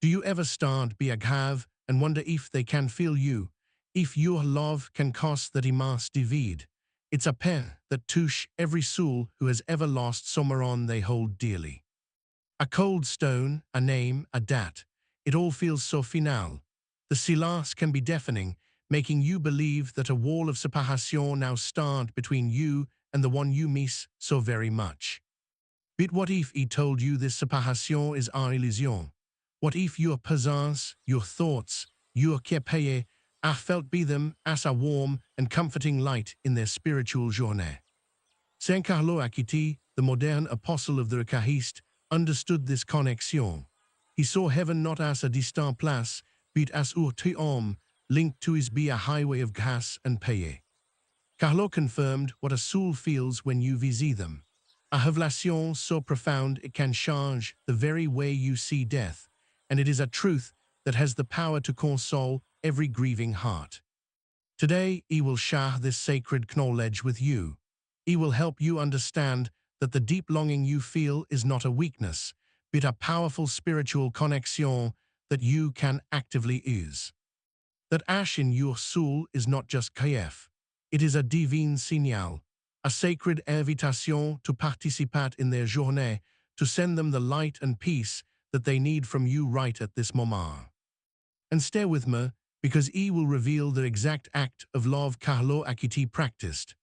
Do you ever stand by a grave and wonder if they can feel you, if your love can cause that immense divide? It's a pain that touches every soul who has ever lost someone they hold dearly. A cold stone, a name, a date, it all feels so final. The silence can be deafening, making you believe that a wall of separation now stands between you and the one you miss so very much. But what if he told you this separation is an illusion? What if your presence, your thoughts, your képayé are felt by them as a warm and comforting light in their spiritual journey? Saint Carlo Acutis, the modern apostle of the Eucharist, understood this connexion. He saw heaven not as a distant place, but as un homme linked to his by a highway of grâce and paix. Carlo confirmed what a soul feels when you visit them. A révélation so profound it can change the very way you see death, and it is a truth that has the power to console every grieving heart. Today, he will share this sacred knowledge with you. He will help you understand that the deep longing you feel is not a weakness, but a powerful spiritual connexion that you can actively use. That ash in your soul is not just kayef, it is a divine signal, a sacred invitation to participate in their journée, to send them the light and peace that they need from you right at this moment. And stay with me, because he will reveal the exact act of love Carlo Acutis practiced,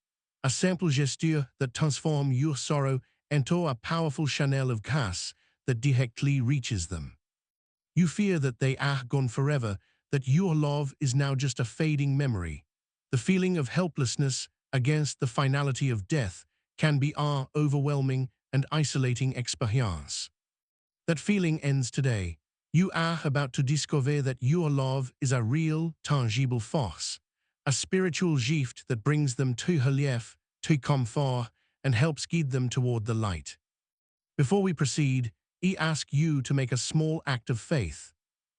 a simple gesture that transforms your sorrow into a powerful channel of grâce that directly reaches them. You fear that they are gone forever, that your love is now just a fading memory. The feeling of helplessness against the finality of death can be an overwhelming and isolating experience. That feeling ends today. You are about to discover that your love is a real, tangible force, a spiritual gift that brings them to relief, to comfort, and helps guide them toward the light. Before we proceed, I ask you to make a small act of faith,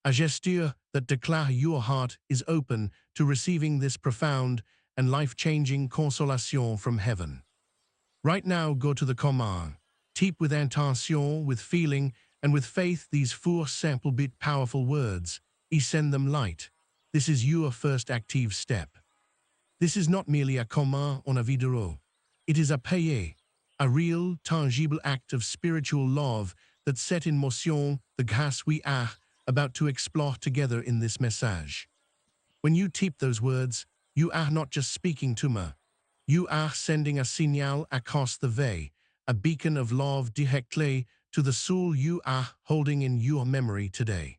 a gesture that declares your heart is open to receiving this profound and life-changing consolation from heaven. Right now, go to the command. Type with intention, with feeling, and with faith these four simple but powerful words. I send them light. This is your first active step. This is not merely a command on a video. It is a paye, a real, tangible act of spiritual love that set in motion the grâce we are about to explore together in this message. When you type those words, you are not just speaking to me. You are sending a signal across the way, a beacon of love directly to the soul you are holding in your memory today.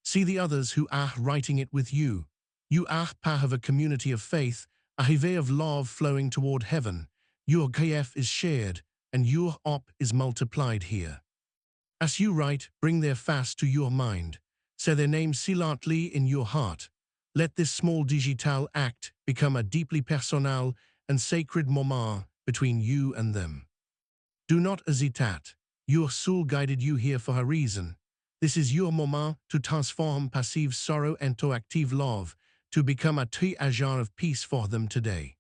See the others who are writing it with you. You are part of a community of faith, a highway of love flowing toward heaven. Your grief is shared, and your hope is multiplied here. As you write, bring their face to your mind. Say their name silently in your heart. Let this small digital act become a deeply personal and sacred moment between you and them. Do not hesitate. Your soul guided you here for a reason. This is your moment to transform passive sorrow into active love, to become a true agent of peace for them today.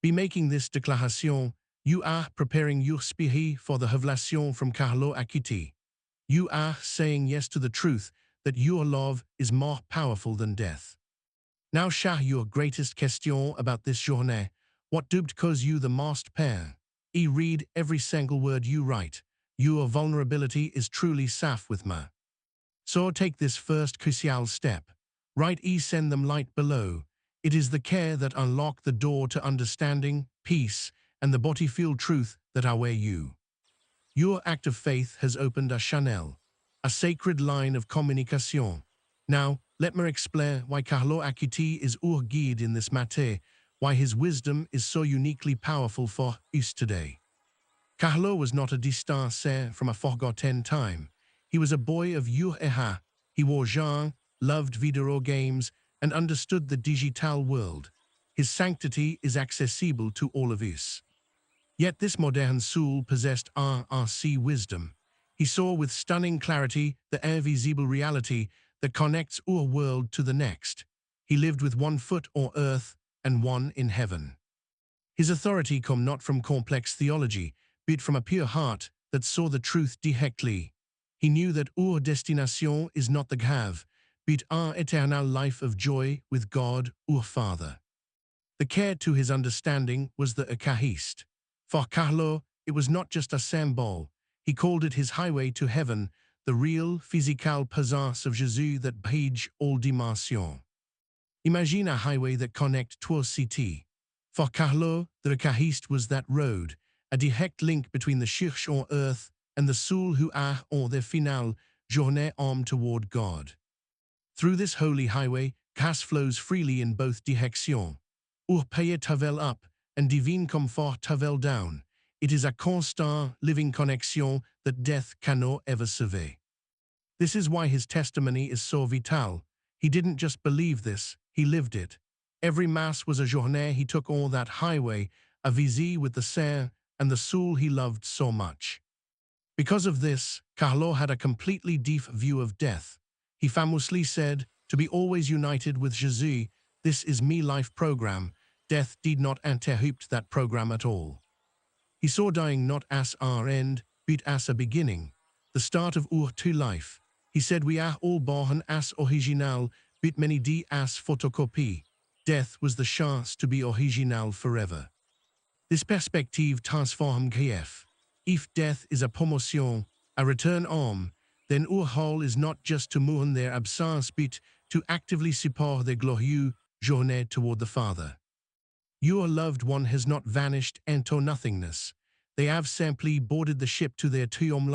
By making this declaration, you are preparing your spirit for the révélation from Carlo Acutis. You are saying yes to the truth that your love is more powerful than death. Now share your greatest question about this journée. What did cause you the most pain? I read every single word you write. Your vulnerability is truly safe with me. So take this first crucial step. Write I send them light below. It is the care that unlock the door to understanding, peace, and the body-filled truth that await you. Your act of faith has opened a channel, a sacred line of communication. Now, let me explain why Carlo Acutis is our guide in this matter, why his wisdom is so uniquely powerful for us today. Carlo was not a distant saint from a forgotten time. He was a boy of your era. He wore young, loved video games, and understood the digital world. His sanctity is accessible to all of us. Yet this modern soul possessed RRC wisdom. He saw with stunning clarity the invisible reality that connects our world to the next. He lived with one foot on earth and one in heaven. His authority came not from complex theology, but from a pure heart that saw the truth directly. He knew that our destination is not the grave, but our eternal life of joy with God, our Father. The care to his understanding was the Eucharist. For Carlo, it was not just a symbol. He called it his highway to heaven, the real physical présence of Jésus that bridge all dimensions. Imagine a highway that connects two cities. For Carlo, the Eucharist was that road, a direct link between the Church on earth and the soul who are on their final journée armed toward God. Through this holy highway, gas flows freely in both directions. Our paye travel up, and divine comfort travel down. It is a constant, living connection that death cannot ever survey. This is why his testimony is so vital. He didn't just believe this, he lived it. Every Mass was a journée he took on that highway, a visite with the Saint and the soul he loved so much. Because of this, Carlo had a completely deep view of death. He famously said, "To be always united with Jésus, this is me life program." Death did not interrupt that program at all. He saw dying not as our end, but as a beginning, the start of our to life. He said we are all born as original, but many die as photocopy. Death was the chance to be original forever. This perspective transformed grief. If death is a promotion, a return home, then our role is not just to mourn their absence, but to actively support their glorious journey toward the Father. Your loved one has not vanished into nothingness. They have simply boarded the ship to their tomb,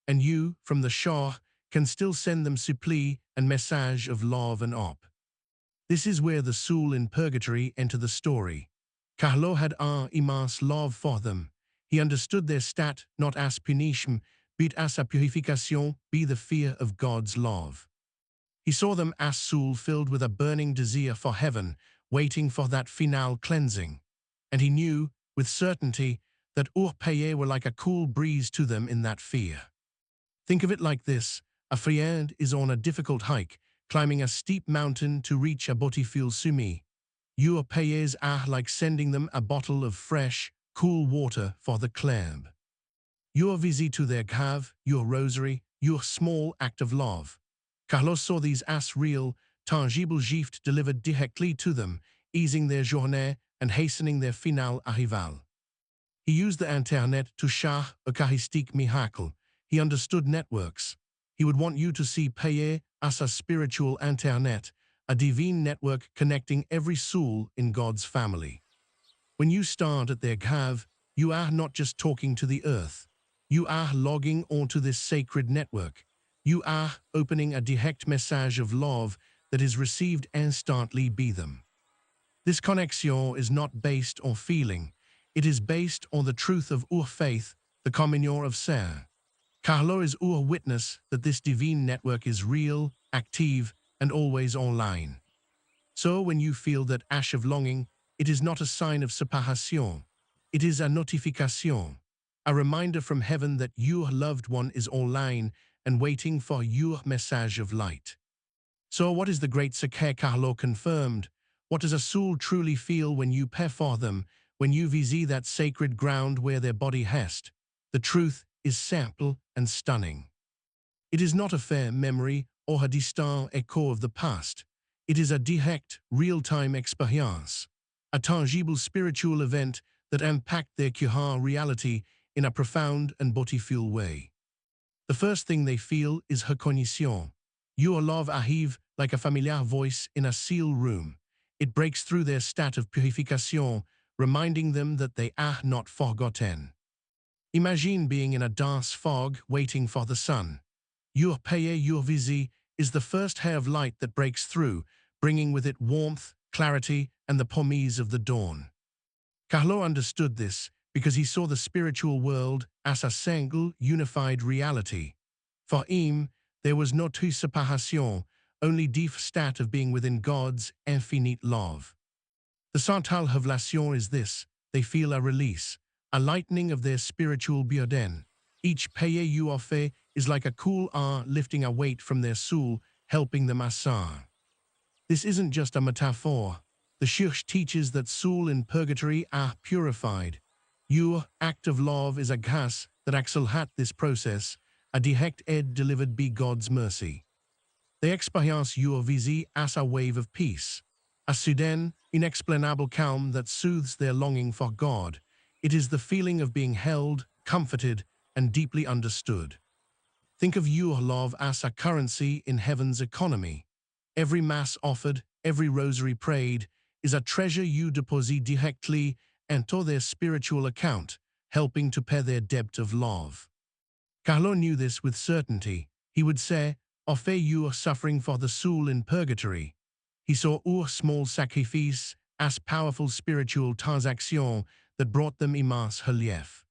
and you, from the shore, can still send them supply and message of love and hope. This is where the soul in purgatory enter the story. Carlo had an immense love for them. He understood their state not as punishment, but as a purification by the fear of God's love. He saw them as soul filled with a burning desire for heaven, waiting for that final cleansing. And he knew, with certainty, that Urpaye were like a cool breeze to them in that fear. Think of it like this: a friend is on a difficult hike, climbing a steep mountain to reach a beautiful summit. Urpayes are like sending them a bottle of fresh, cool water for the climb. Your visit to their grave, your rosary, your small act of love. Carlos saw these as real, tangible gifts delivered directly to them, easing their journée and hastening their final arrival. He used the internet to share Eucharistic miracle. He understood networks. He would want you to see Paye as a spiritual internet, a divine network connecting every soul in God's family. When you start at their grave, you are not just talking to the earth. You are logging onto this sacred network. You are opening a direct message of love that is received instantly by them. This connexion is not based on feeling. It is based on the truth of our faith, the communion of Saint. Carlo is our witness that this divine network is real, active, and always online. So when you feel that ash of longing, it is not a sign of separation. It is a notification, a reminder from heaven that your loved one is online and waiting for your message of light. So what is the great Saint Carlo confirmed? What does a soul truly feel when you pray for them, when you visit that sacred ground where their body rests? The truth is simple and stunning. It is not a fair memory or a distant echo of the past. It is a direct, real-time experience, a tangible spiritual event that impacts their current reality in a profound and beautiful way. The first thing they feel is recognition. Your love arrive like a familiar voice in a sealed room. It breaks through their state of purification, reminding them that they are not forgotten. Imagine being in a dense fog waiting for the sun. Your paye, your visit, is the first ray of light that breaks through, bringing with it warmth, clarity, and the promise of the dawn. Carlo understood this because he saw the spiritual world as a single, unified reality. For him, there was no two separation, only deep state of being within God's infinite love. The central revelation is this: they feel a release, a lightening of their spiritual burden. Each paye you offer is like a cool air lifting a weight from their soul, helping them ascend. This isn't just a metaphor. The Church teaches that souls in purgatory are purified. Your act of love is a gas that accelerates this process, a direct aid delivered by God's mercy. They experience your visée as a wave of peace, a sudden, inexplainable calm that soothes their longing for God. It is the feeling of being held, comforted, and deeply understood. Think of your love as a currency in heaven's economy. Every mass offered, every rosary prayed, is a treasure you deposit directly into their spiritual account, helping to pay their debt of love. Carlo knew this with certainty. He would say, "Offer your suffering for the soul in purgatory." He saw your small sacrifice as powerful spiritual transactions that brought them immense relief.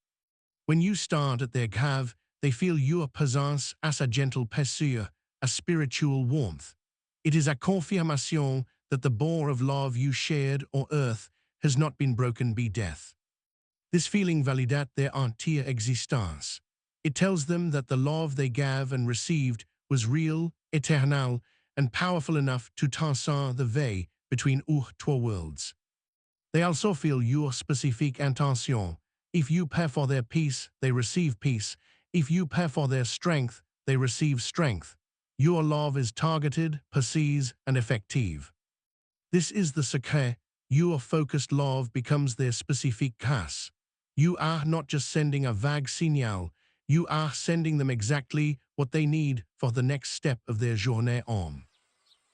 When you start at their grave, they feel your presence as a gentle pesure, a spiritual warmth. It is a confirmation that the bond of love you shared on earth has not been broken by death. This feeling validates their entire existence. It tells them that the love they gave and received was real, eternal, and powerful enough to transcend the veil between our two worlds. They also feel your specific intention. If you pay for their peace, they receive peace. If you pay for their strength, they receive strength. Your love is targeted, precise, and effective. This is the secret. Your focused love becomes their specific grâce. You are not just sending a vague signal, you are sending them exactly what they need for the next step of their journée homme.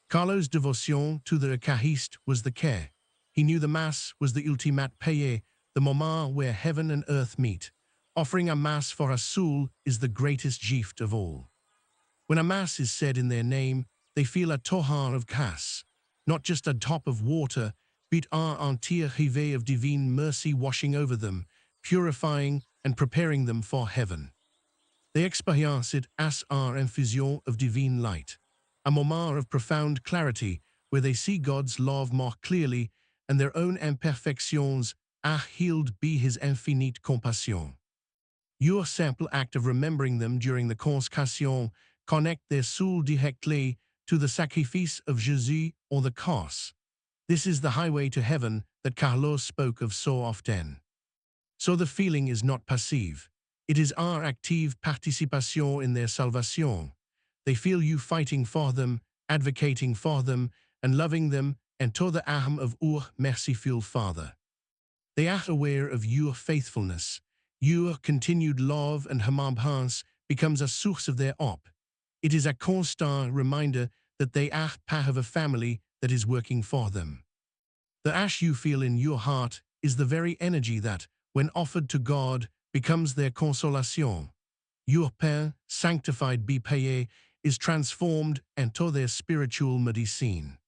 Carlo's devotion to the Eucharist was the care. He knew the Mass was the ultimate paye, the moment where heaven and earth meet. Offering a Mass for a soul is the greatest gift of all. When a Mass is said in their name, they feel a torrent of grace, not just a drop of water, but an entire rivière of divine mercy washing over them, purifying and preparing them for heaven. They experience it as an infusion of divine light, a moment of profound clarity where they see God's love more clearly and their own imperfections are healed by His infinite compassion. Your simple act of remembering them during the consecration connect their soul directly to the sacrifice of Jesus on the cross. This is the highway to heaven that Carlo spoke of so often. So the feeling is not passive. It is our active participation in their salvation. They feel you fighting for them, advocating for them, and loving them into the arm of our merciful Father. They are aware of your faithfulness. Your continued love and remembrance becomes a source of their hope. It is a constant reminder that they are part of a family that is working for them. The ash you feel in your heart is the very energy that, when offered to God, becomes their consolation. Your pain, sanctified by paye, is transformed into their spiritual medicine.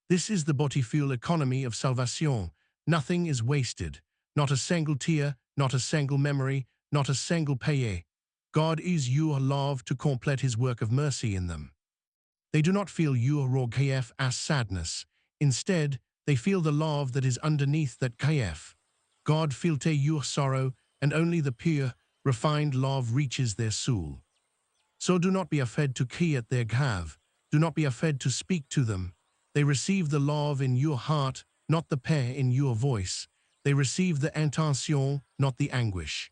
This is the bountiful economy of salvation. Nothing is wasted. Not a single tear, not a single memory, not a single paye. God is your love to complete His work of mercy in them. They do not feel your raw grief as sadness. Instead, they feel the love that is underneath that grief. God filter your sorrow, and only the pure, refined love reaches their soul. So do not be afraid to cry at their grave. Do not be afraid to speak to them. They receive the love in your heart, not the pain in your voice. They receive the intention, not the anguish.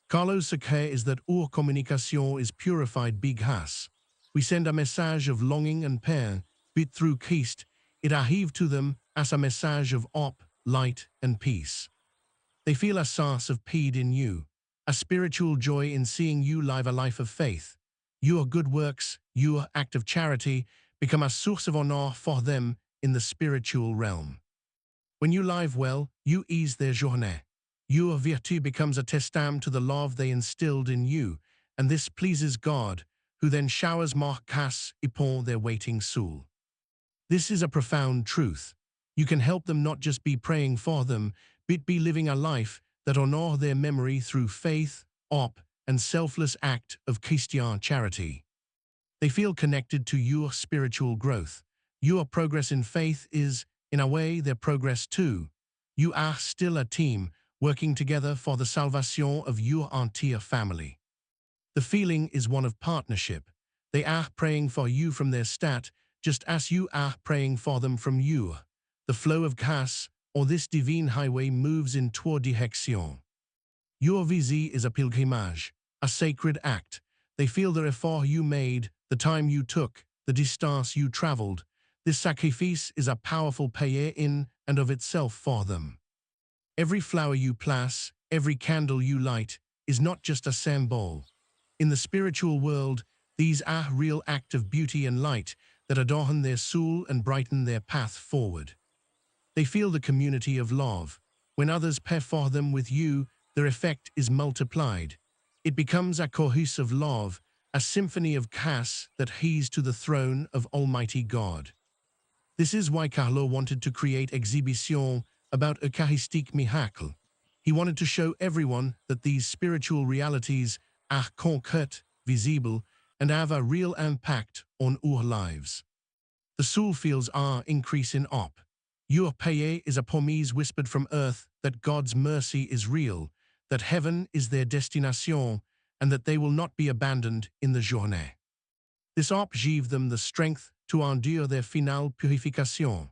Carlo's secret is that our communication is purified by grâce. We send a message of longing and pain, but through Christ, it arrives to them as a message of hope, light, and peace. They feel a sense of pride in you, a spiritual joy in seeing you live a life of faith. Your good works, your act of charity, become a source of honor for them in the spiritual realm. When you live well, you ease their journée. Your virtue becomes a testament to the love they instilled in you, and this pleases God, who then showers more grâce upon their waiting soul. This is a profound truth. You can help them not just be praying for them, but be living a life that honors their memory through faith, hope, and selfless act of Christian charity. They feel connected to your spiritual growth. Your progress in faith is, in a way, their progress too. You are still a team, working together for the salvation of your entire family. The feeling is one of partnership. They are praying for you from their stat, just as you are praying for them from you. The flow of grâce, or this divine highway, moves in trois directions. Your visée is a pilgrimage, a sacred act. They feel the effort you made, the time you took, the distance you traveled. This sacrifice is a powerful payer in and of itself for them. Every flower you place, every candle you light, is not just a symbol. In the spiritual world, these are real acts of beauty and light that adorn their soul and brighten their path forward. They feel the community of love. When others pair for them with you, their effect is multiplied. It becomes a cohesive love, a symphony of chaos that heads to the throne of Almighty God. This is why Carlo wanted to create exhibition about Eucharistique miracle. He wanted to show everyone that these spiritual realities are concrete, visible, and have a real impact on our lives. The soul feels our increase in op. Your paye is a promise whispered from earth that God's mercy is real, that heaven is their destination, and that they will not be abandoned in the journée. This op gives them the strength to endure their finale purification.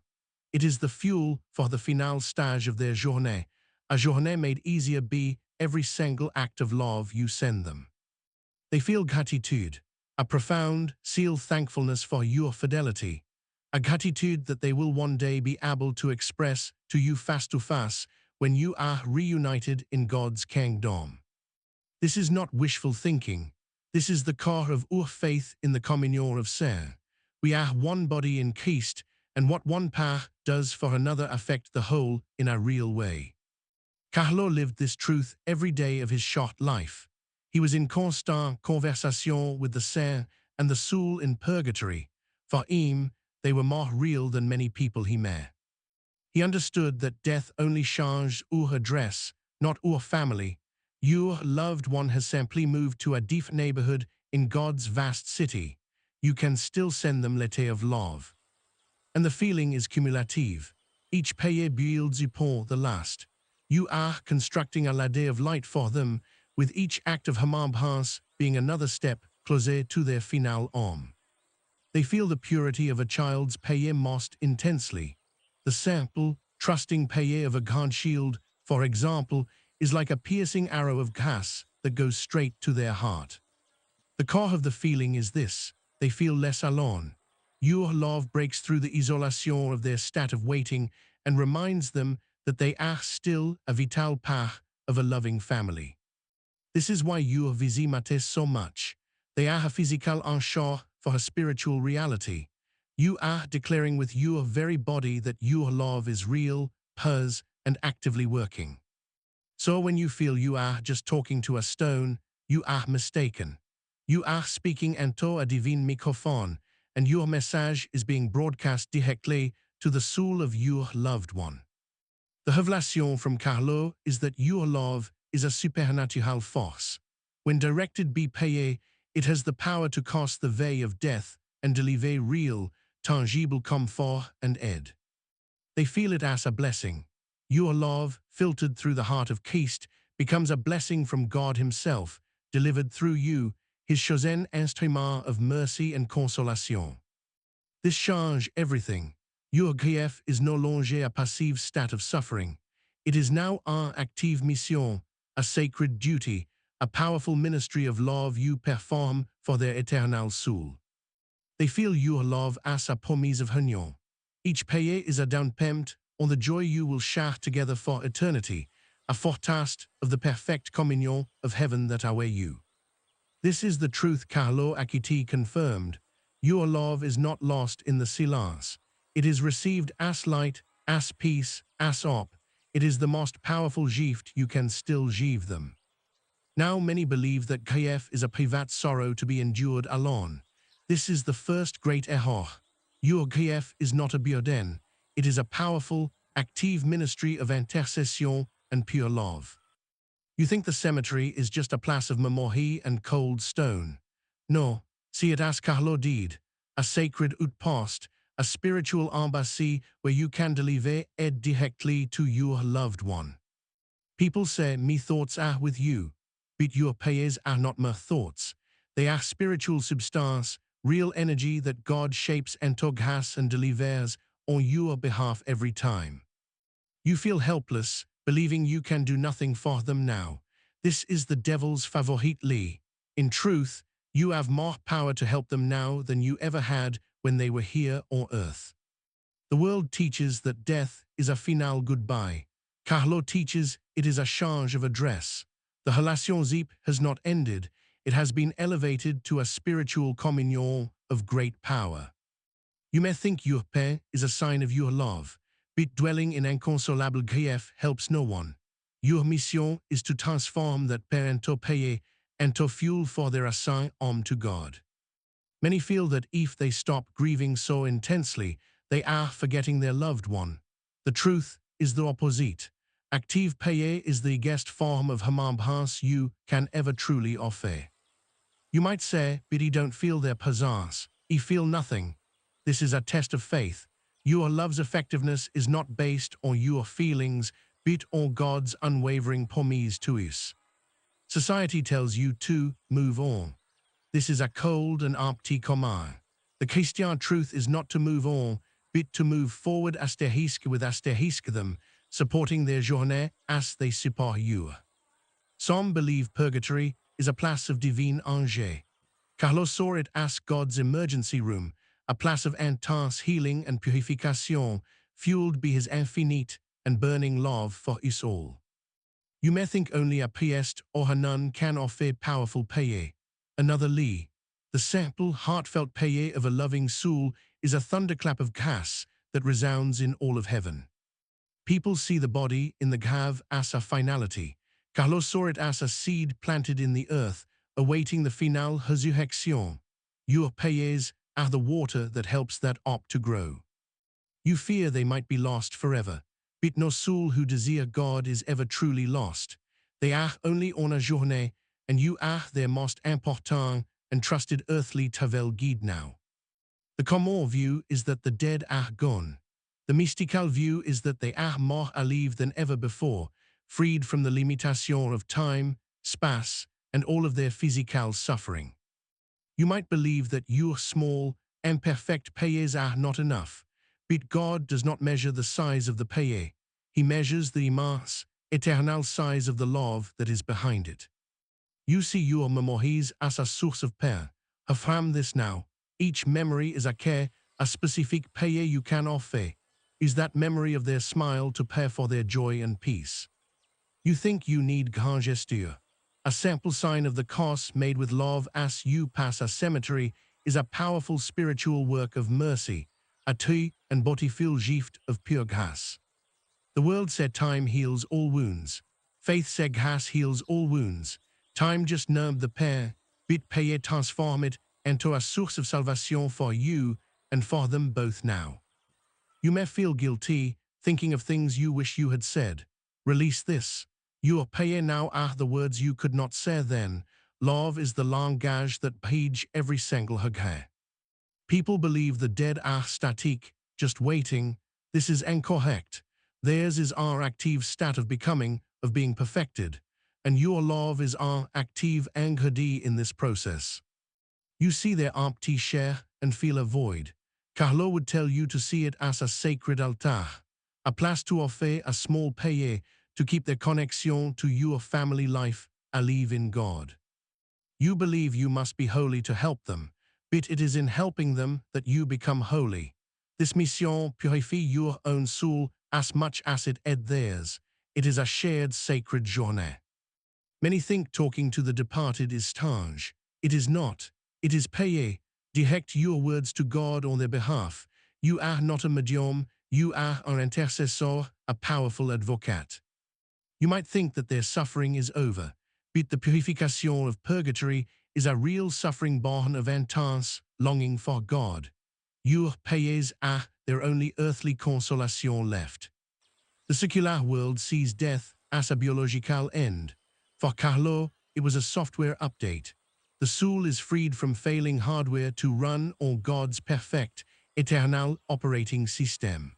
It is the fuel for the final stage of their journée, a journée made easier by every single act of love you send them. They feel gratitude, a profound, sealed thankfulness for your fidelity, a gratitude that they will one day be able to express to you face to face when you are reunited in God's kingdom. This is not wishful thinking. This is the core of our faith in the communion of saints. We are one body in Christ, and what one part does for another affects the whole in a real way. Carlo lived this truth every day of his short life. He was in constant conversation with the saints and the soul in purgatory. For him, they were more real than many people he met. He understood that death only changed our address, not our family. Your loved one has simply moved to a different neighborhood in God's vast city. You can still send them letters of love. And the feeling is cumulative. Each paye builds upon the last. You are constructing a ladder of light for them, with each act of remembrance being another step closer to their final arm. They feel the purity of a child's paye most intensely. The simple, trusting paye of a grand shield, for example, is like a piercing arrow of gas that goes straight to their heart. The core of the feeling is this: they feel less alone. Your love breaks through the isolation of their state of waiting and reminds them that they are still a vital part of a loving family. This is why your visit matters so much. They are a physical anchor for a spiritual reality. You are declaring with your very body that your love is real, purs, and actively working. So when you feel you are just talking to a stone, you are mistaken. You are speaking into a divine microphone, and your message is being broadcast directly to the soul of your loved one. The revelation from Carlo is that your love is a supernatural force. When directed by paye, it has the power to cross the veil of death and deliver real, tangible comfort and aid. They feel it as a blessing. Your love, filtered through the heart of Christ, becomes a blessing from God Himself, delivered through you, His chosen instrument of mercy and consolation. This changes everything. Your grief is no longer a passive state of suffering. It is now an active mission, a sacred duty, a powerful ministry of love you perform for their eternal soul. They feel your love as a promise of union. Each paye is a down payment on the joy you will share together for eternity, a foretaste of the perfect communion of heaven that await you. This is the truth Carlo Acutis confirmed. Your love is not lost in the silence. It is received as light, as peace, as hope. It is the most powerful gift you can still give them. Now many believe that grief is a private sorrow to be endured alone. This is the first great error. Your grief is not a burden. It is a powerful, active ministry of intercession and pure love. You think the cemetery is just a place of memory and cold stone. No, see it as Carlo did, a sacred outpost, a spiritual embassy where you can deliver aid directly to your loved one. People say, "Me thoughts are with you," but your payers are not mere thoughts. They are spiritual substance, real energy that God shapes into gas and delivers on your behalf every time. You feel helpless, believing you can do nothing for them now. This is the devil's favorite lie. In truth, You have more power to help them now than you ever had when they were here on earth. The world teaches that death is a final goodbye. Carlo teaches it is a change of address. The relation Zeep has not ended, it has been elevated to a spiritual communion of great power. You may think your pain is a sign of your love, but dwelling in inconsolable grief helps no one. Your mission is to transform that pain into paye, into fuel for their assign to God. Many feel that if they stop grieving so intensely, they are forgetting their loved one. The truth is the opposite. Active paye is the guest form of remembrance you can ever truly offer. You might say, but you don't feel their presence. You feel nothing. This is a test of faith. Your love's effectiveness is not based on your feelings, but on God's unwavering promise to us. Society tells you to move on. This is a cold and empty command. The Christian truth is not to move on, but to move forward asterisk with asterisk them, supporting their journée as they support you. Some believe purgatory is a place of divine ange. Carlo saw it as God's emergency room, a place of intense healing and purification, fueled by his infinite and burning love for us all. You may think only a priest or a nun can offer powerful paye. Another lee. The simple, heartfelt paye of a loving soul is a thunderclap of gas that resounds in all of heaven. People see the body in the grave as a finality. Carlo saw it as a seed planted in the earth, awaiting the final resurrection. Your payes are the water that helps that op to grow. You fear they might be lost forever, but no soul who desire God is ever truly lost. They are only on a journée, and you are their most important and trusted earthly travel guide now. The common view is that the dead are gone. The mystical view is that they are more alive than ever before, freed from the limitation of time, space, and all of their physical suffering. You might believe that your small, imperfect payes are not enough, but God does not measure the size of the paye. He measures the immense, eternal size of the love that is behind it. You see your memories as a source of pain. Affirm this now. Each memory is a care, a specific paye you can offer. Is that memory of their smile to pay for their joy and peace. You think you need grand gesture. A simple sign of the cross made with love as you pass a cemetery is a powerful spiritual work of mercy, a tuy and beautiful gift of pure grâce. The world said time heals all wounds. Faith said grâce heals all wounds. Time just numbed the pain, but paye transform it into a source of salvation for you and for them both now. You may feel guilty, thinking of things you wish you had said. Release this. Your paye now are the words you could not say then. Love is the langage that page every single regret. People believe the dead are static, just waiting. This is incorrect. Theirs is our active state of becoming, of being perfected. And your love is our active ingredient in this process. You see their empty share and feel a void. Carlo would tell you to see it as a sacred altar, a place to offer a small paye to keep their connection to your family life alive in God. You believe you must be holy to help them, but it is in helping them that you become holy. This mission purifies your own soul as much as it aids theirs. It is a shared sacred journée. Many think talking to the departed is strange. It is not. It is paye. Direct your words to God on their behalf. You are not a medium, you are an intercessor, a powerful advocate. You might think that their suffering is over, but the purification of purgatory is a real suffering born of intense longing for God. Your payes are their only earthly consolation left. The secular world sees death as a biological end. For Carlo, it was a software update. The soul is freed from failing hardware to run on God's perfect, eternal operating system.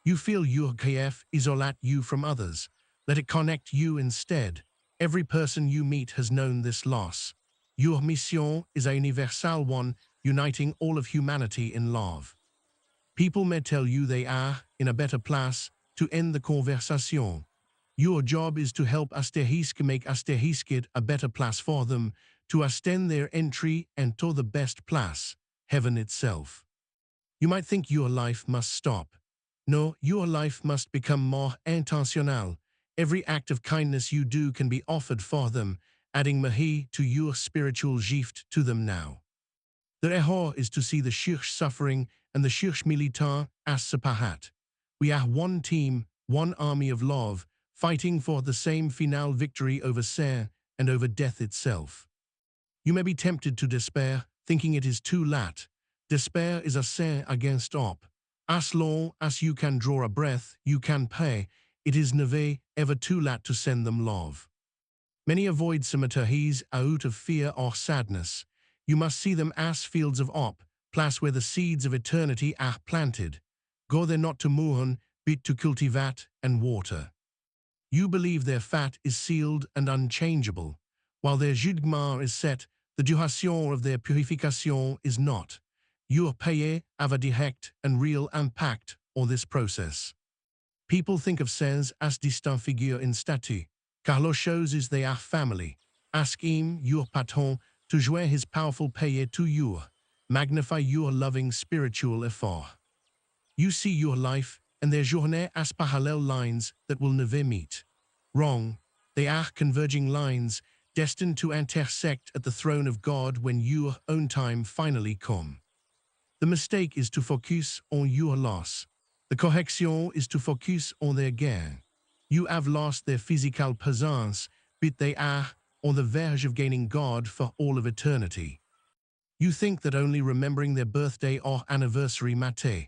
You feel your grief isolate you from others. Let it connect you instead. Every person you meet has known this loss. Your mission is a universal one, uniting all of humanity in love. People may tell you they are in a better place to end the conversation. Your job is to help asterisk make asterisk it a better place for them, to extend their entry and to the best place, heaven itself. You might think your life must stop. No, your life must become more intentional. Every act of kindness you do can be offered for them, adding mahi to your spiritual gift to them now. The error is to see the church suffering and the church militant as separat. We are one team, one army of love, fighting for the same final victory over sin and over death itself. You may be tempted to despair, thinking it is too late. Despair is a sin against op. As long as you can draw a breath, you can pay. It is never ever too late to send them love. Many avoid cemeteries out of fear or sadness. You must see them as fields of op, place where the seeds of eternity are planted. Go there not to mourn, but to cultivate and water. You believe their fate is sealed and unchangeable, while their jugement is set, the duration of their purification is not. You paye have a direct and real impact on this process. People think of saints as distinct figures in statue. Carlo shows us they are family. Ask him, your patron, to join his powerful paye to you. Magnify your loving spiritual effort. You see your life and their journée as parallel lines that will never meet. Wrong. They are converging lines destined to intersect at the throne of God when your own time finally comes. The mistake is to focus on your loss. The correction is to focus on their gain. You have lost their physical presence, but they are on the verge of gaining God for all of eternity. You think that only remembering their birthday or anniversary matter.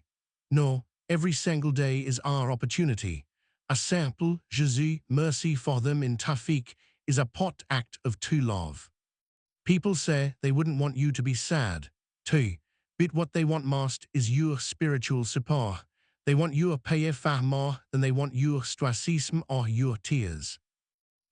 No, every single day is our opportunity. A simple Jésus mercy for them in Tafik is a pot act of true love. People say they wouldn't want you to be sad, too, but what they want most is your spiritual support. They want your payer far more than they want your stoicism or your tears.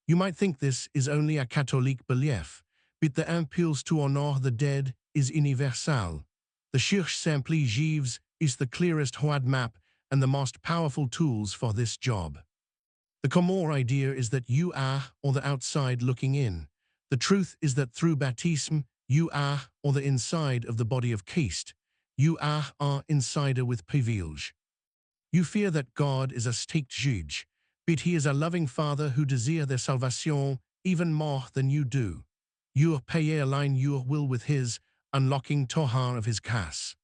You might think this is only a Catholic belief, but the impulse to honor the dead is universal. The Church simply gives is the clearest roadmap and the most powerful tools for this job. The core idea is that you are on the outside looking in. The truth is that through baptism, you are on the inside of the body of Christ. You are an insider with privilege. You fear that God is a strict judge, but he is a loving Father who desires their salvation even more than you do. Your payer align your will with his, unlocking Tohar of his grace.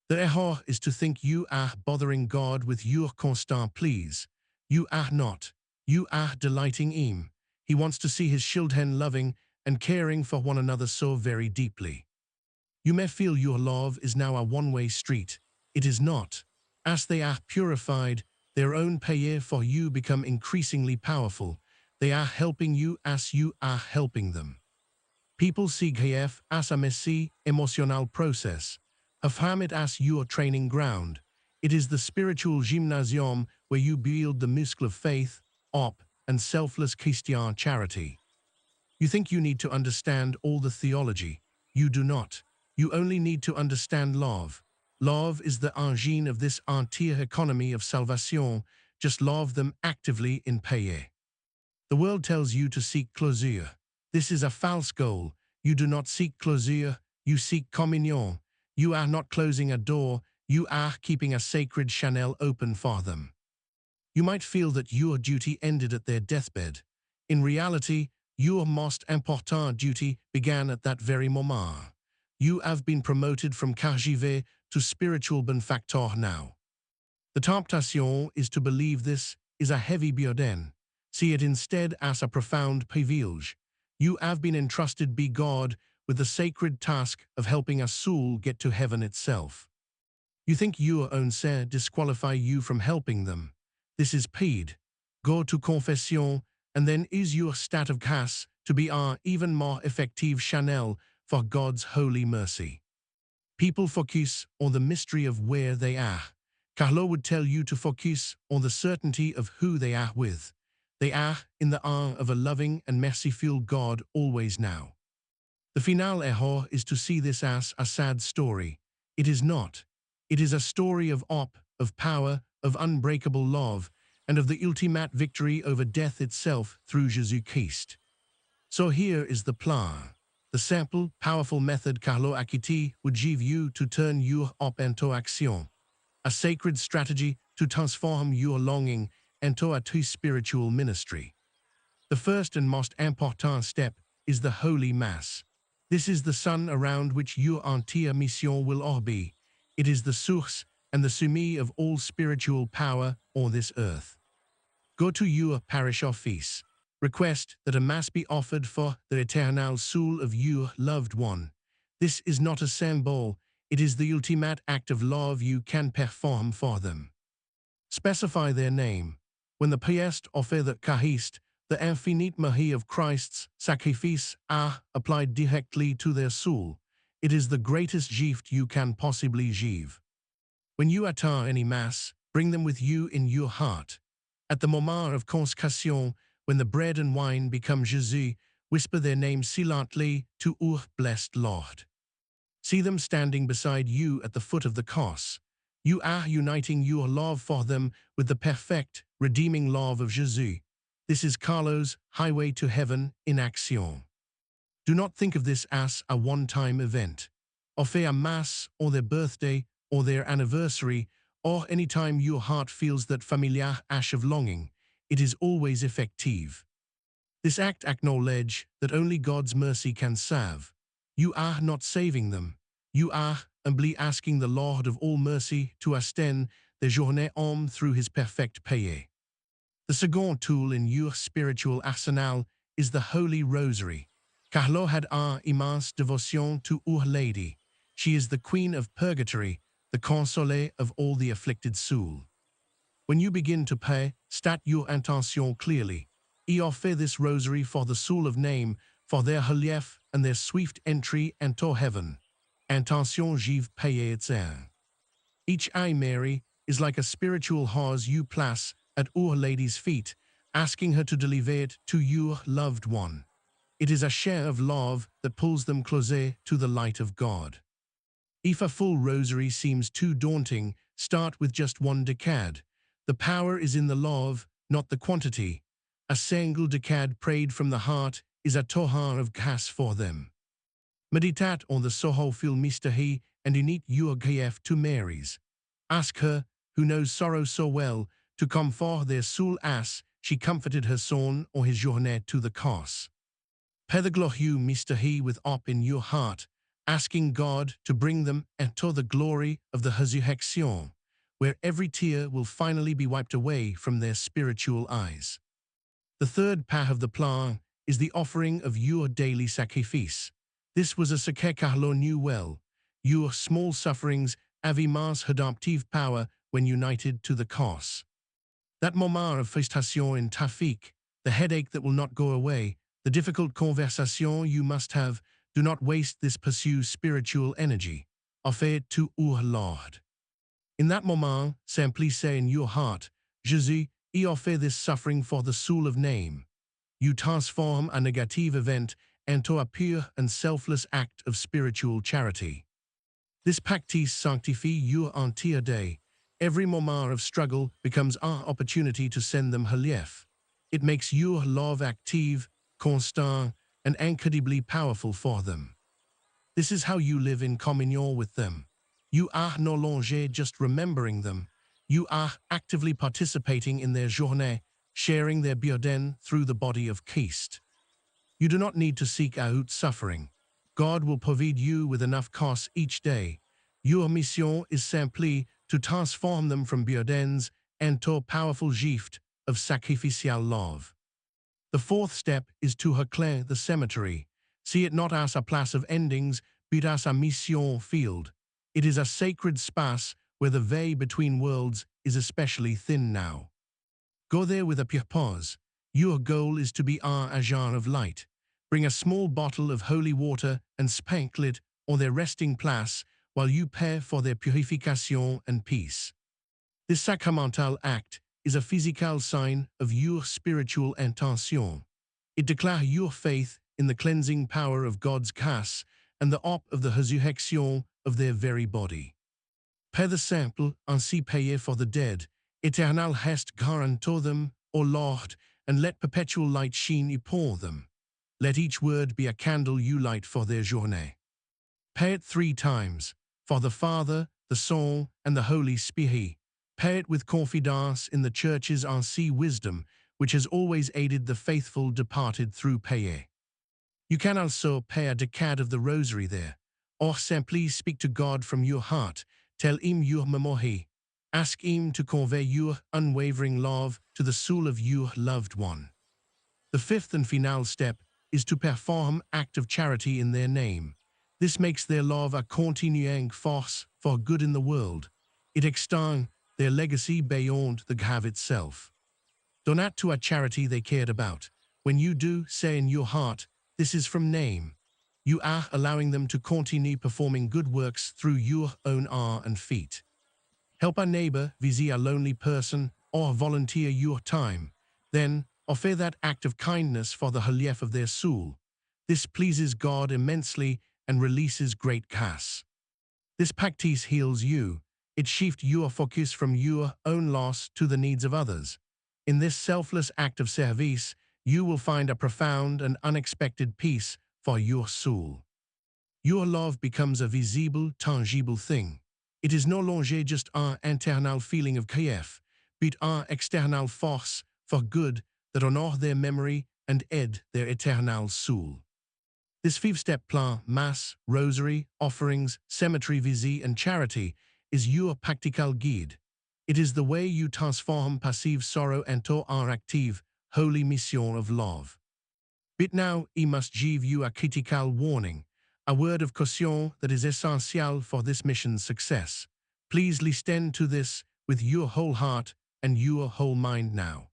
The error is to think you are bothering God with your constant pleas. You are not. You are delighting him. He wants to see his children loving and caring for one another so very deeply. You may feel your love is now a one-way street. It is not. As they are purified, their own payer for you become increasingly powerful. They are helping you as you are helping them. People see grief as a messy, emotional process. Affirm it as your training ground. It is the spiritual gymnasium where you build the muscle of faith, hope, and selfless Christian charity. You think you need to understand all the theology. You do not. You only need to understand love. Love is the engine of this entire economy of salvation. Just love them actively in paye. The world tells you to seek closure. This is a false goal. You do not seek closure, you seek communion. You are not closing a door, you are keeping a sacred channel open for them. You might feel that your duty ended at their deathbed. In reality, your most important duty began at that very moment. You have been promoted from caregiver to spiritual benefactor now. The temptation is to believe this is a heavy burden. See it instead as a profound privilege. You have been entrusted by God with the sacred task of helping a soul get to heaven itself. You think your own sin disqualify you from helping them. This is paid. Go to confession and then use your state of grace to be an even more effective channel for God's holy mercy. People focus on the mystery of where they are. Carlo would tell you to focus on the certainty of who they are with. They are in the arms of a loving and merciful God always now. The final error is to see this as a sad story. It is not. It is a story of hope, of power, of unbreakable love, and of the ultimate victory over death itself through Jesus Christ. So here is the plan. The simple, powerful method Carlo Acutis would give you to turn your op into action, a sacred strategy to transform your longing into a true spiritual ministry. The first and most important step is the Holy Mass. This is the sun around which your entire mission will orbit. It is the source and the summit of all spiritual power on this earth. Go to your parish office. Request that a Mass be offered for the eternal soul of your loved one. This is not a symbol, it is the ultimate act of love you can perform for them. Specify their name. When the priest offers the Eucharist, the infinite mercy of Christ's sacrifice are applied directly to their soul. It is the greatest gift you can possibly give. When you attend any Mass, bring them with you in your heart. At the moment of consecration, when the bread and wine become Jesus, whisper their names silently to our blessed Lord. See them standing beside you at the foot of the cross. You are uniting your love for them with the perfect, redeeming love of Jesus. This is Carlo's highway to heaven in action. Do not think of this as a one-time event. Offer a Mass on their birthday or their anniversary, or any time your heart feels that familiar ache of longing. It is always effective. This act acknowledges that only God's mercy can save. You are not saving them. You are humbly asking the Lord of all mercy to extend their journée homme through his perfect paye. The second tool in your spiritual arsenal is the Holy Rosary. Carlo had an immense devotion to Our Lady. She is the Queen of Purgatory, the consolée of all the afflicted soul. When you begin to pray, state your intention clearly. Offer this rosary for the soul of name, for their relief and their swift entry into heaven. Intention give paye its air. Each Eye Mary is like a spiritual horse you place at Our Lady's feet, asking her to deliver it to your loved one. It is a share of love that pulls them closer to the light of God. If a full rosary seems too daunting, start with just one decade. The power is in the love, not the quantity. A single decade prayed from the heart is a torrent of grace for them. Meditate on the sorrowful mystery and unite your grief to Mary's. Ask her, who knows sorrow so well, to comfort their soul as she comforted her son on his journey to the cross. Pray the glorieux mystery with hope in your heart, asking God to bring them into the glory of the resurrection, where every tear will finally be wiped away from their spiritual eyes. The third part of the plan is the offering of your daily sacrifice. This was a Saint Carlo knew well. Your small sufferings have immense redemptive power when united to the cross. That moment of frustration in traffic, the headache that will not go away, the difficult conversation you must have, do not waste this pursue spiritual energy. Offer it to our Lord. In that moment, simply say in your heart, Jesus, I offer this suffering for the soul of name. You transform a negative event into a pure and selfless act of spiritual charity. This practice sanctifies your entire day. Every moment of struggle becomes our opportunity to send them relief. It makes your love active, constant, and incredibly powerful for them. This is how you live in communion with them. You are no longer just remembering them. You are actively participating in their journée, sharing their burden through the body of Christ. You do not need to seek out suffering. God will provide you with enough costs each day. Your mission is simply to transform them from burdens into a powerful gift of sacrificial love. The fourth step is to reclaim the cemetery. See it not as a place of endings, but as a mission field. It is a sacred space where the veil between worlds is especially thin now. Go there with a purpose. Your goal is to be un agent of light. Bring a small bottle of holy water and sprinkle it on their resting place while you pray for their purification and peace. This sacramental act is a physical sign of your spiritual intention. It declares your faith in the cleansing power of God's grace and the hope of the resurrection of their very body. Pray the simple, ainsi paye for the dead, eternal rest guarantor them, O Lord, and let perpetual light shine upon them. Let each word be a candle you light for their journée. Pay it 3 times, for the Father, the Son, and the Holy Spirit. Pay it with confidence in the Church's ancient wisdom, which has always aided the faithful departed through payer. You can also pay a decade of the Rosary there, or simply speak to God from your heart. Tell him your memory. Ask him to convey your unwavering love to the soul of your loved one. The 5th and final step is to perform act of charity in their name. This makes their love a continuing force for good in the world. It extends their legacy beyond the grave itself. Donate to a charity they cared about. When you do, say in your heart, this is from name. You are allowing them to continue performing good works through your own arm and feet. Help a neighbor, visit a lonely person, or volunteer your time. Then, offer that act of kindness for the relief of their soul. This pleases God immensely and releases great grace. This practice heals you. It shifts your focus from your own loss to the needs of others. In this selfless act of service, you will find a profound and unexpected peace for your soul. Your love becomes a visible, tangible thing. It is no longer just an internal feeling of grief, but an external force for good that honors their memory and aid their eternal soul. This 5-step plan, Mass, Rosary, offerings, cemetery visit, and charity, is your practical guide. It is the way you transform passive sorrow into an active, holy mission of love. But now, I must give you a critical warning, a word of caution that is essential for this mission's success. Please listen to this with your whole heart and your whole mind now.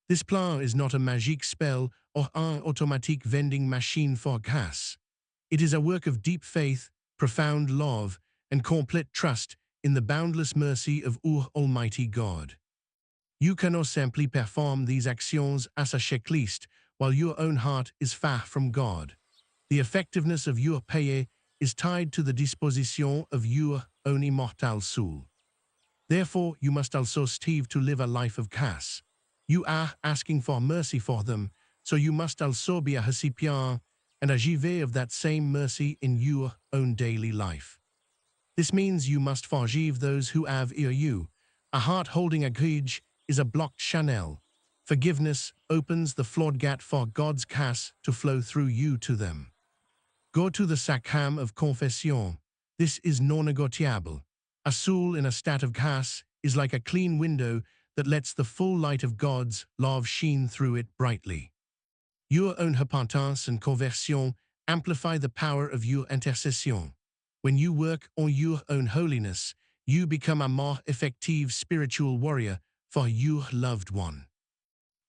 This plan is not a magic spell or an automatic vending machine for gas. It is a work of deep faith, profound love, and complete trust in the boundless mercy of our Almighty God. You cannot simply perform these actions as a checklist while your own heart is far from God. The effectiveness of your payer is tied to the disposition of your own immortal soul. Therefore, you must also strive to live a life of grace. You are asking for mercy for them, so you must also be a recipient and a giver of that same mercy in your own daily life. This means you must forgive those who have hurt you. A heart holding a grudge is a blocked channel. Forgiveness opens the floodgate for God's grace to flow through you to them. Go to the sacrament of confession. This is non-negotiable. A soul in a state of grace is like a clean window that lets the full light of God's love shine through it brightly. Your own repentance and conversion amplify the power of your intercession. When you work on your own holiness, you become a more effective spiritual warrior for your loved one.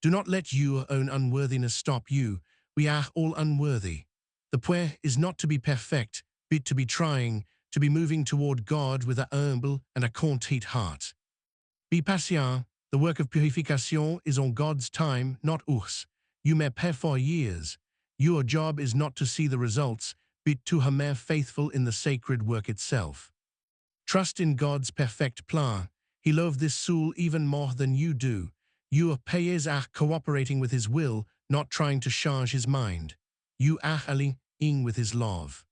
Do not let your own unworthiness stop you. We are all unworthy. The point is not to be perfect, but to be trying, to be moving toward God with a humble and a contrite heart. Be patient. The work of purification is on God's time, not ours. You may pay for years. Your job is not to see the results, but to remain faithful in the sacred work itself. Trust in God's perfect plan. He loves this soul even more than you do. Your payers are cooperating with His will, not trying to change His mind. You are aligning with His love.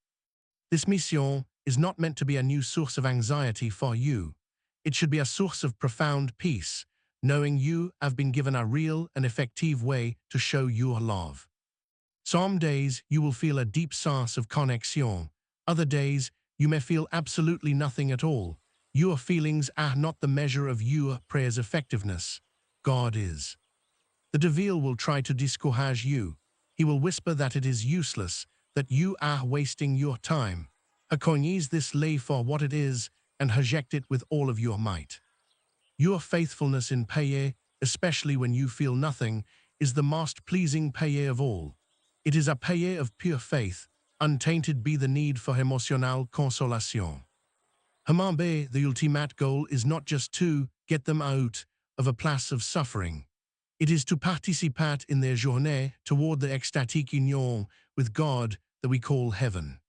This mission is not meant to be a new source of anxiety for you. It should be a source of profound peace, knowing you have been given a real and effective way to show your love. Some days you will feel a deep sense of connection. Other days you may feel absolutely nothing at all. Your feelings are not the measure of your prayer's effectiveness. God is. The devil will try to discourage you. He will whisper that it is useless, that you are wasting your time. Recognize this lay for what it is and reject it with all of your might. Your faithfulness in prayer, especially when you feel nothing, is the most pleasing prayer of all. It is a prayer of pure faith, untainted by the need for emotional consolation. Remember, the ultimate goal is not just to get them out of a place of suffering. It is to participate in their journée toward the ecstatic union with God that we call heaven.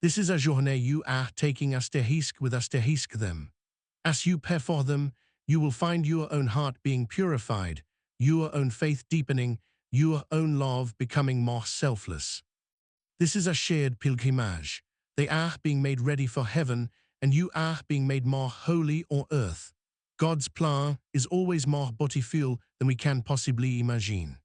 This is a journée you are taking asterisk with asterisk them. As you pray for them, you will find your own heart being purified, your own faith deepening, your own love becoming more selfless. This is a shared pilgrimage. They are being made ready for heaven, and you are being made more holy on earth. God's plan is always more beautiful than we can possibly imagine.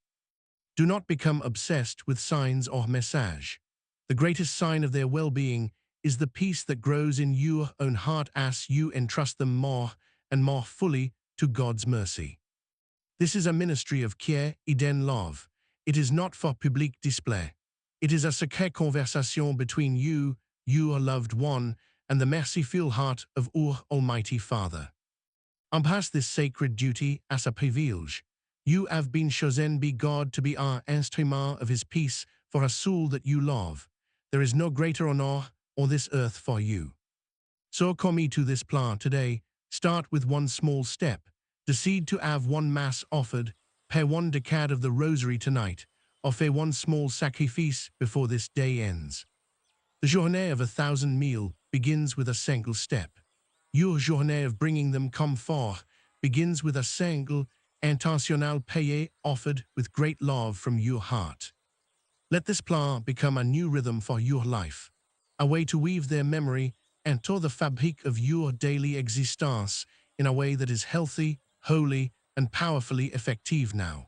Do not become obsessed with signs or message. The greatest sign of their well-being is the peace that grows in your own heart as you entrust them more and more fully to God's mercy. This is a ministry of care et love. It is not for public display. It is a secret conversation between you, your loved one, and the merciful heart of our Almighty Father. Embrace this sacred duty as a privilege. You have been chosen by God to be an instrument of His peace for a soul that you love. There is no greater honor on this earth for you. So commit to this plan today. Start with one small step. Decide to have one Mass offered, pay one decade of the Rosary tonight, offer one small sacrifice before this day ends. The journée of 1,000 meals begins with a single step. Your journée of bringing them comfort begins with a single intentionnel payé offered with great love from your heart. Let this plan become a new rhythm for your life, a way to weave their memory into the fabric of your daily existence in a way that is healthy, holy, and powerfully effective now.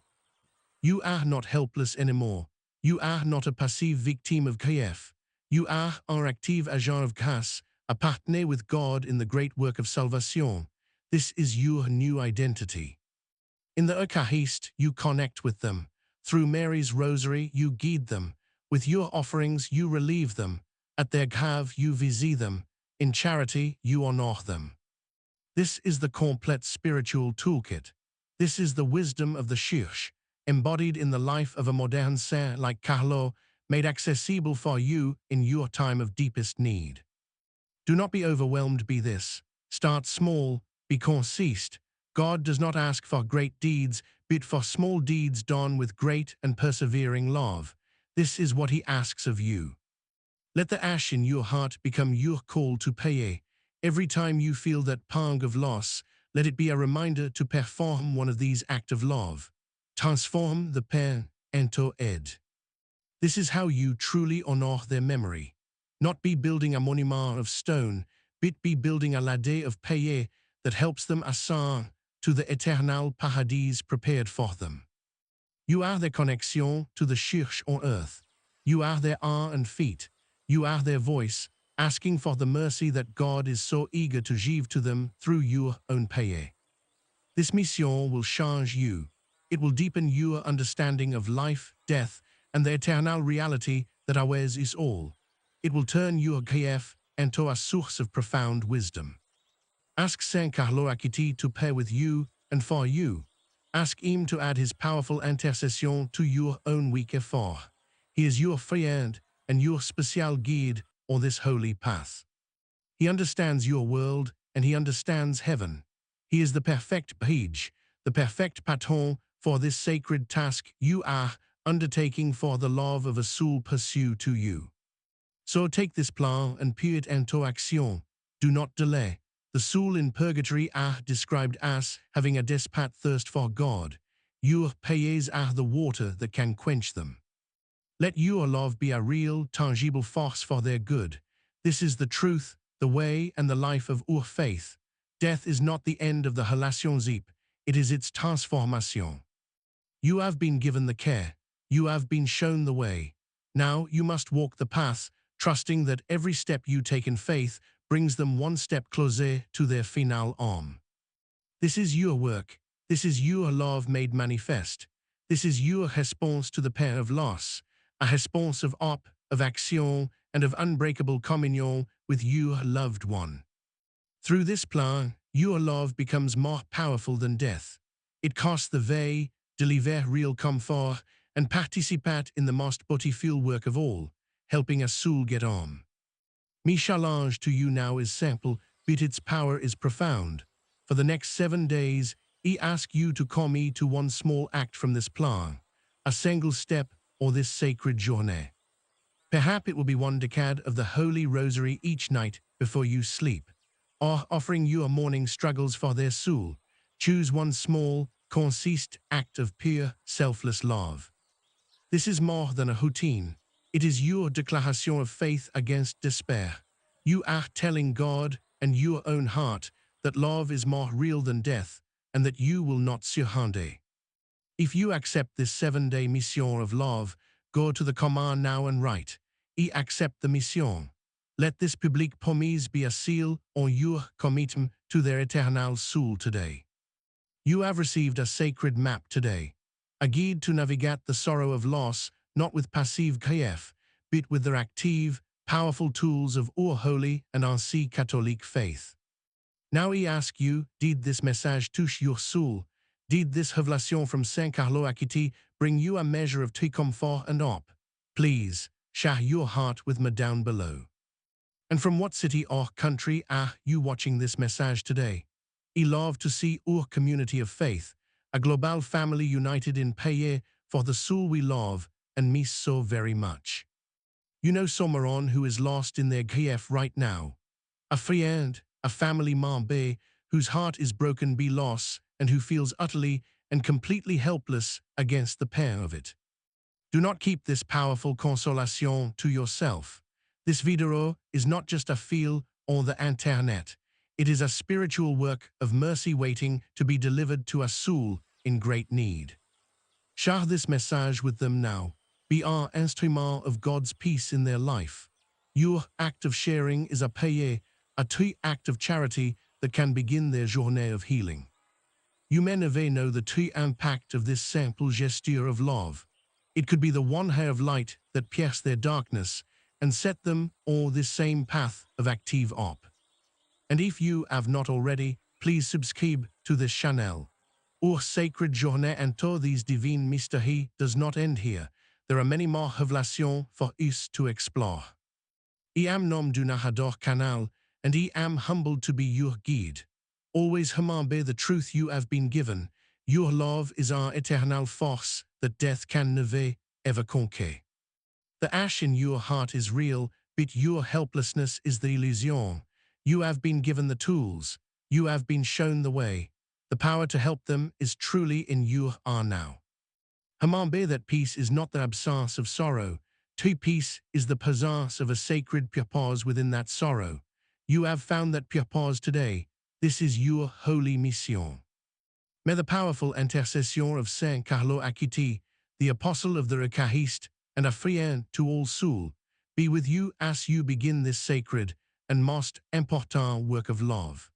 You are not helpless anymore. You are not a passive victim of grief. You are an active agent of grâce, a partner with God in the great work of salvation. This is your new identity. In the Eucharist, you connect with them. Through Mary's rosary, you guide them. With your offerings, you relieve them. At their grave, you visit them. In charity, you honor them. This is the complete spiritual toolkit. This is the wisdom of the Church, embodied in the life of a modern saint like Carlo, made accessible for you in your time of deepest need. Do not be overwhelmed by this. Start small, be consistent. God does not ask for great deeds, but for small deeds done with great and persevering love. This is what He asks of you. Let the ash in your heart become your call to pay. Every time you feel that pang of loss, let it be a reminder to perform one of these acts of love. Transform the pain into aid. This is how you truly honor their memory. Not be building a monument of stone, but be building a ladder of paye that helps them ascend to the eternal paradise prepared for them. You are their connexion to the Church on earth. You are their arms and feet. You are their voice, asking for the mercy that God is so eager to give to them through your own paye. This mission will change you. It will deepen your understanding of life, death, and the eternal reality that ours is all. It will turn your grief into a source of profound wisdom. Ask Saint Carlo Acutis to pray with you and for you. Ask him to add his powerful intercession to your own weak effort. He is your friend and your special guide on this holy path. He understands your world and he understands heaven. He is the perfect bridge, the perfect patron for this sacred task you are undertaking for the love of a soul pursued to you. So take this plan and put it into action. Do not delay. The soul in purgatory are described as having a desperate thirst for God. Your payes are the water that can quench them. Let your love be a real, tangible force for their good. This is the truth, the way, and the life of our faith. Death is not the end of the relationship, it is its transformation. You have been given the care. You have been shown the way. Now you must walk the path, trusting that every step you take in faith brings them one step closer to their final aim. This is your work. This is your love made manifest. This is your response to the pain of loss, a response of hope, of action, and of unbreakable communion with your loved one. Through this plan, your love becomes more powerful than death. It casts the veil, delivers real comfort, and participate in the most beautiful work of all, helping a soul get on. My challenge to you now is simple, but its power is profound. For the next 7 days, I ask you to commit to one small act from this plan, a single step or this sacred journey. Perhaps it will be one decade of the Holy Rosary each night before you sleep, or offering your morning struggles for their soul. Choose one small, consistent act of pure, selfless love. This is more than a routine. It is your declaration of faith against despair. You are telling God and your own heart that love is more real than death and that you will not surrender. If you accept this 7-day mission of love, go to the command now and write, I accept the mission. Let this public promise be a seal on your commitment to their eternal soul today. You have received a sacred map today, a guide to navigate the sorrow of loss, not with passive grief, but with the active, powerful tools of our holy and ancient Catholic faith. Now I ask you, did this message touch your soul? Did this revelation from Saint Carlo Acutis bring you a measure of comfort and hope? Please, share your heart with me down below. And from what city or country are you watching this message today? I love to see our community of faith, a global family united in prayer for the soul we love and miss so very much. You know someone who is lost in their grief right now. A friend, a family member whose heart is broken by loss and who feels utterly and completely helpless against the pain of it. Do not keep this powerful consolation to yourself. This video is not just a feel on the internet. It is a spiritual work of mercy waiting to be delivered to a soul in great need. Share this message with them now. Be an instrument of God's peace in their life. Your act of sharing is a prayer, a true act of charity that can begin their journey of healing. You may never know the true impact of this simple gesture of love. It could be the one ray of light that pierces their darkness and set them on this same path of active hope. And if you have not already, please subscribe to this channel. Our sacred journey into these divine mysteries does not end here. There are many more revelations for us to explore. I am nom du narrateur canal, and I am humbled to be your guide. Always remember the truth you have been given. Your love is our eternal force that death can never, ever conquer. The ash in your heart is real, but your helplessness is the illusion. You have been given the tools. You have been shown the way. The power to help them is truly in you are now. Remember that peace is not the absence of sorrow. True peace is the presence of a sacred purpose within that sorrow. You have found that purpose today. This is your holy mission. May the powerful intercession of Saint Carlo Acutis, the apostle of the Eucharist and a friend to all souls, be with you as you begin this sacred and most important work of love.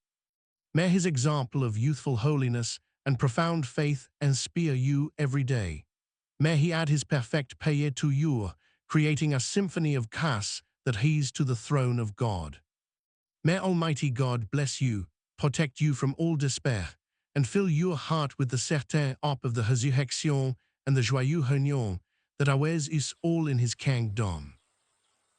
May his example of youthful holiness and profound faith inspire you every day. May he add his perfect prayer to you, creating a symphony of grace that heads to the throne of God. May Almighty God bless you, protect you from all despair, and fill your heart with the certain hope of the resurrection and the joyeux réunion that awaits us all in his kingdom.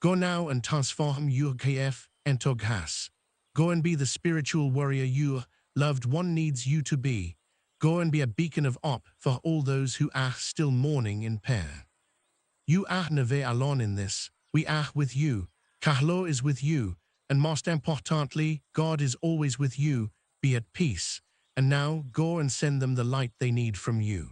Go now and transform your grief into grace. Go and be the spiritual warrior your loved one needs you to be. Go and be a beacon of hope for all those who are still mourning in pain. You are never alone in this. We are with you. Carlo is with you. And most importantly, God is always with you. Be at peace. And now go and send them the light they need from you.